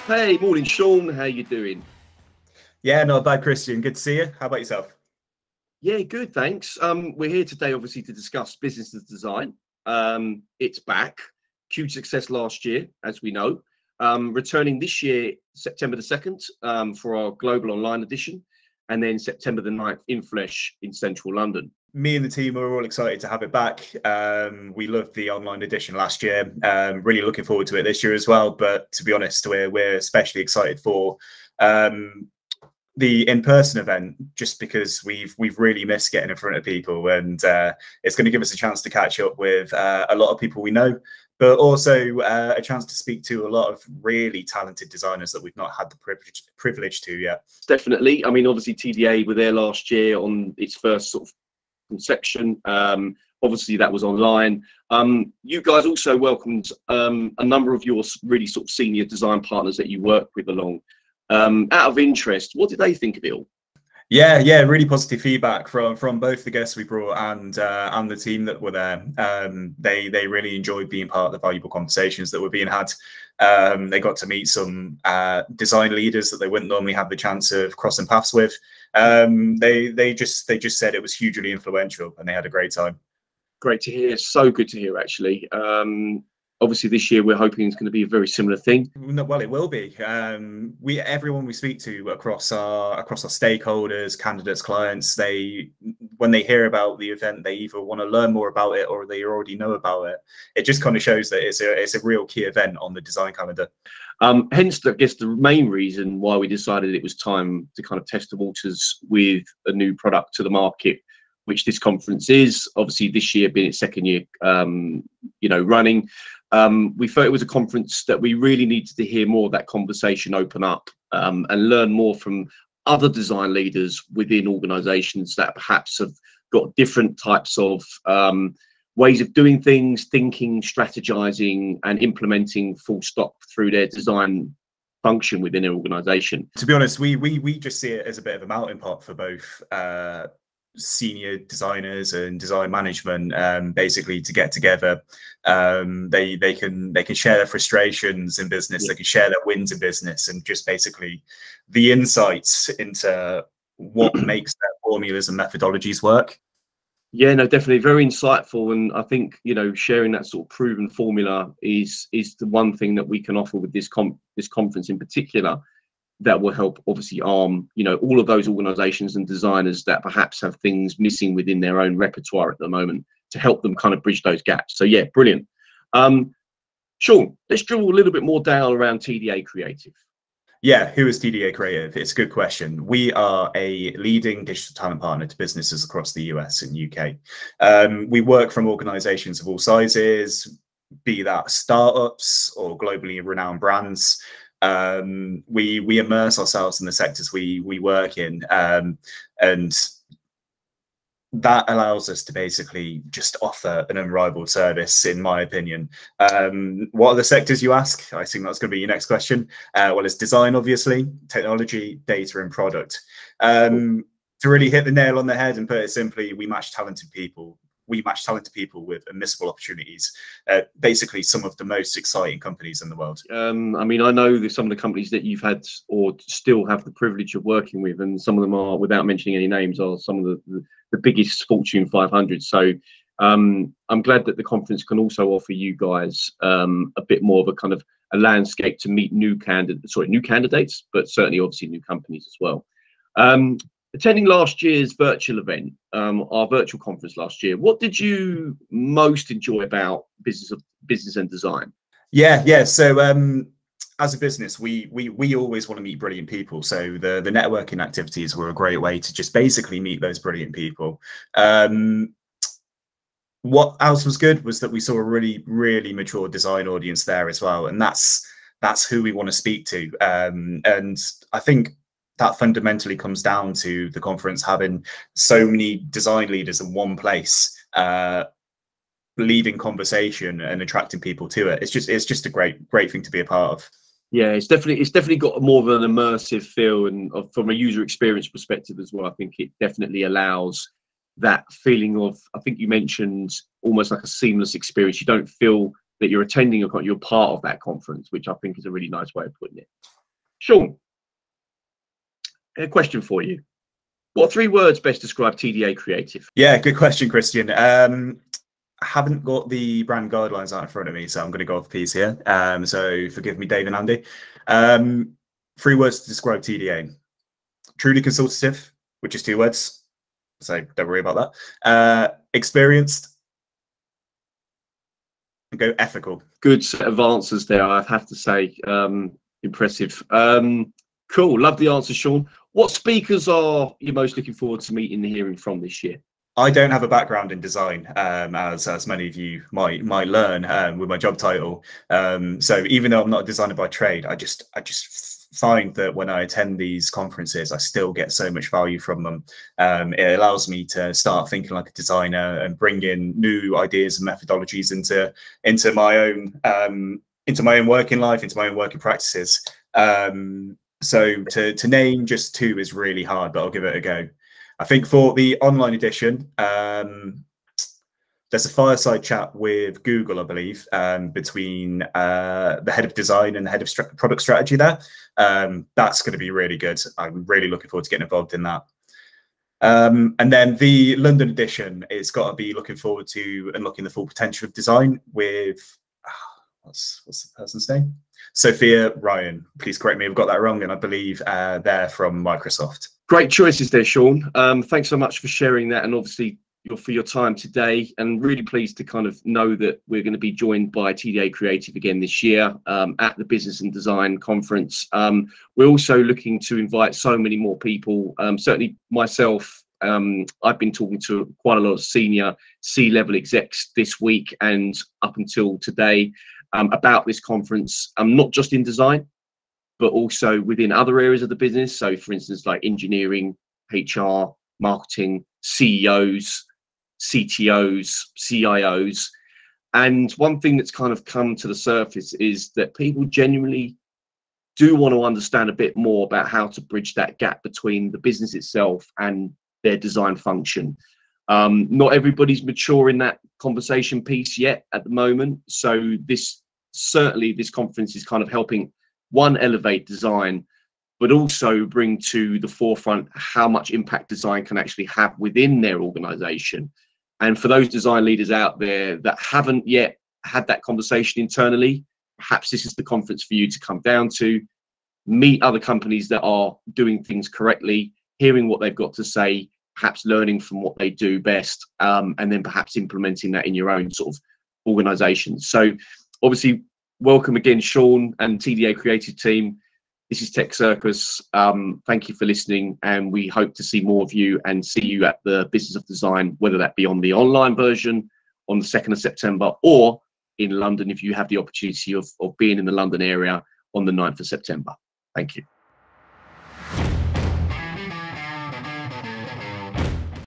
Hey, morning, Sean. How you doing? Yeah, not bad, Christian. Good to see you. How about yourself? Yeah, good, thanks. We're here today, obviously, to discuss business and design. It's back. Huge success last year, as we know. Returning this year, September the 2nd, for our global online edition, and then September the 9th in flesh in central London. Me and the team are all excited to have it back. We loved the online edition last year. Really looking forward to it this year as well. But to be honest, we're especially excited for the in-person event, just because we've really missed getting in front of people, and it's going to give us a chance to catch up with a lot of people we know, but also a chance to speak to a lot of really talented designers that we've not had the privilege to yet. Definitely. I mean, obviously, TDA were there last year on its first sort of conception. Obviously, that was online. You guys also welcomed a number of your really sort of senior design partners that you work with along. Out of interest, what did they think of it all? Yeah, really positive feedback from both the guests we brought and the team that were there. They really enjoyed being part of the valuable conversations that were being had. They got to meet some design leaders that they wouldn't normally have the chance of crossing paths with. They just said it was hugely influential, and they had a great time. Great to hear. So good to hear, actually. Obviously, this year we're hoping it's going to be a very similar thing. Well, it will be. Everyone we speak to across our stakeholders, candidates, clients, when they hear about the event, they either want to learn more about it or they already know about it. It just kind of shows that it's a real key event on the design calendar. Hence, I guess the main reason why we decided it was time to kind of test the waters with a new product to the market, which this conference is. Obviously, this year being its second year, running. We felt it was a conference that we really needed to hear more of that conversation open up, and learn more from other design leaders within organizations that perhaps have got different types of ways of doing things, thinking, strategizing, and implementing full stop through their design function within an organization. To be honest, we just see it as a bit of a melting pot for both senior designers and design management, basically to get together. They can share their frustrations in business, they can share their wins in business, and just basically the insights into what makes their formulas and methodologies work. Yeah, no, definitely very insightful, and I think sharing that sort of proven formula is the one thing that we can offer with this conference in particular, that will help obviously arm all of those organizations and designers that perhaps have things missing within their own repertoire at the moment, to help them kind of bridge those gaps. So yeah, brilliant. Sean, let's drill a little bit more down around TDA Creative. Yeah, who is TDA Creative? It's a good question. We are a leading digital talent partner to businesses across the US and UK. We work from organizations of all sizes, be that startups or globally renowned brands. We immerse ourselves in the sectors we work in, and that allows us to basically just offer an unrivaled service, in my opinion. What are the sectors, you ask? I think that's going to be your next question. Well, it's design, obviously, technology, data, and product. To really hit the nail on the head and put it simply, we match talented people. We match talented people with unmissable opportunities. Basically, some of the most exciting companies in the world. I mean, I know there's some of the companies that you've had or still have the privilege of working with, and some of them are, without mentioning any names, are some of the biggest Fortune 500. So I'm glad that the conference can also offer you guys a bit more of a kind of a landscape to meet new candidates, but certainly obviously new companies as well. Attending last year's virtual event, our virtual conference last year, what did you most enjoy about business and design? Yeah. So as a business, we always want to meet brilliant people. So the networking activities were a great way to just basically meet those brilliant people. What else was good was that we saw a really mature design audience there as well, and that's who we want to speak to. And I think that fundamentally comes down to the conference having so many design leaders in one place, leading conversation and attracting people to it. It's just a great thing to be a part of. Yeah, it's definitely got more of an immersive feel, and from a user experience perspective as well. I think it definitely allows that feeling of, I think you mentioned, almost like a seamless experience. You don't feel that you're attending, you're part of that conference, which I think is a really nice way of putting it. Sean, a question for you. What 3 words best describe TDA Creative? Yeah, good question, Christian. I haven't got the brand guidelines out in front of me, so I'm going to go off piece here. So forgive me, Dave and Andy. 3 words to describe TDA. Truly consultative, which is 2 words, so don't worry about that. Experienced, and go ethical. Good set of answers there, I have to say. Impressive. Cool, love the answer, Sean. What speakers are you most looking forward to meeting and hearing from this year? I don't have a background in design, as many of you might learn with my job title. So even though I'm not a designer by trade, I just find that when I attend these conferences, I still get so much value from them. It allows me to start thinking like a designer and bring in new ideas and methodologies into my own working life, into my own working practices. So to name just 2 is really hard, but I'll give it a go. I think for the online edition, there's a fireside chat with Google, I believe, between the head of design and the head of product strategy there. That's going to be really good. I'm really looking forward to getting involved in that. And then the London edition is got to be looking forward to unlocking the full potential of design with, what's the person's name? Sophia Ryan. Please correct me if I've got that wrong, and I believe they're from Microsoft. Great choices there, Sean. Thanks so much for sharing that, and obviously for your time today, and really pleased to kind of know that we're going to be joined by TDA Creative again this year at the Business and Design Conference. We're also looking to invite so many more people, certainly myself. I've been talking to quite a lot of senior C-level execs this week and up until today about this conference, not just in design, but also within other areas of the business. So for instance, like engineering, HR, marketing, CEOs, CTOs, CIOs. And one thing that's kind of come to the surface is that people genuinely do want to understand a bit more about how to bridge that gap between the business itself and their design function. Not everybody's mature in that conversation piece yet at the moment. So this conference is kind of helping, one, elevate design, but also bring to the forefront how much impact design can actually have within their organization. And for those design leaders out there that haven't yet had that conversation internally, perhaps this is the conference for you to come down to, meet other companies that are doing things correctly, hearing what they've got to say, perhaps learning from what they do best, and then perhaps implementing that in your own sort of organization. So obviously, welcome again, Sean and TDA Creative team. This is Tech Circus. Thank you for listening, and we hope to see more of you and see you at the Business of Design, whether that be on the online version on the 2nd of September or in London if you have the opportunity of being in the London area on the 9th of September. Thank you.